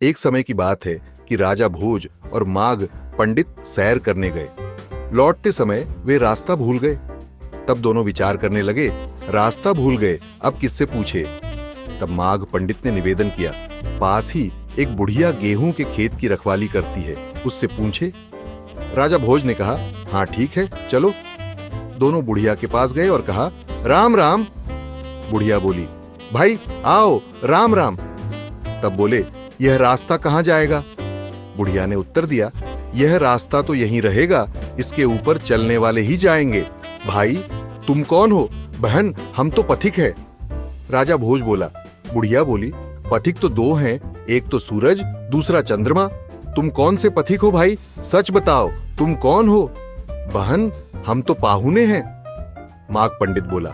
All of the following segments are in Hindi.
एक समय की बात है कि राजा भोज और माघ पंडित सैर करने गए। लौटते समय वे रास्ता भूल गए। तब दोनों विचार करने लगे, रास्ता भूल गए, अब किससे पूछे। तब माघ पंडित ने निवेदन किया, पास ही एक बुढ़िया गेहूं के खेत की रखवाली करती है, उससे पूछे। राजा भोज ने कहा, हाँ ठीक है, चलो। दोनों बुढ़िया के पास गए और कहा, राम राम। बुढ़िया बोली, भाई आओ, राम राम। तब बोले, यह रास्ता कहां जाएगा? बुढ़िया ने उत्तर दिया, यह रास्ता तो यहीं रहेगा, इसके ऊपर चलने वाले ही जाएंगे। भाई तुम कौन हो? बहन हम तो पथिक है। राजा भोज बोला। बुढ़िया बोली, पथिक तो दो हैं, एक तो सूरज, दूसरा चंद्रमा। तुम कौन से पथिक हो भाई, सच बताओ, तुम कौन हो? बहन हम तो पाहुने हैं। माघ पंडित बोला,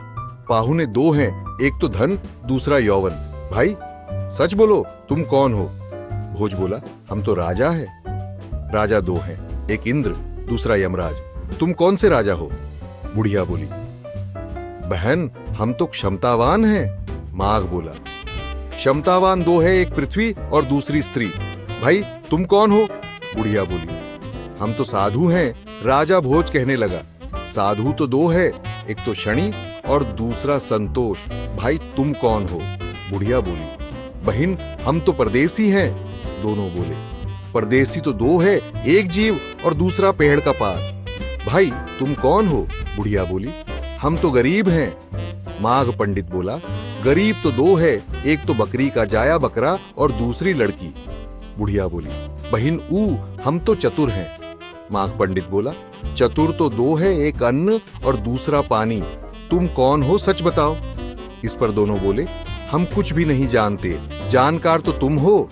पाहुने दो हैं, एक तो धन, दूसरा यौवन। भाई सच बोलो, तुम कौन हो? भोज बोला, हम तो राजा है। राजा दो हैं, एक इंद्र, दूसरा यमराज। तुम कौन से राजा हो? बुढ़िया बोली, बहन हम तो क्षमतावान हैं। माघ बोला, क्षमतावान दो है, एक पृथ्वी और दूसरी स्त्री। भाई तुम कौन हो? बुढ़िया बोली, हम तो साधु हैं। राजा भोज कहने लगा, साधु तो दो है, एक तो शनि और दूसरा संतोष। भाई तुम कौन हो? बुढ़िया बोली, बहन हम तो परदेसी हैं। दोनों बोले, परदेसी तो दो है, एक जीव और दूसरा पेड़ का पात। भाई तुम कौन हो? बुढ़िया बोली, हम तो गरीब हैं। माघ पंडित बोला, गरीब तो दो है, एक तो बकरी का जाया बकरा और दूसरी लड़की। बुढ़िया बोली, बहन हम तो चतुर हैं। माघ पंडित बोला, चतुर तो दो है, एक अन्न और दूसरा पानी। तुम कौन हो, सच बताओ। इस पर दोनों बोले, हम कुछ भी नहीं जानते, जानकार तो तुम हो।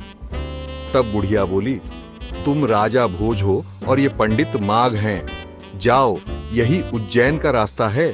तब बुढ़िया बोली, तुम राजा भोज हो और ये पंडित माघ हैं। जाओ, यही उज्जैन का रास्ता है।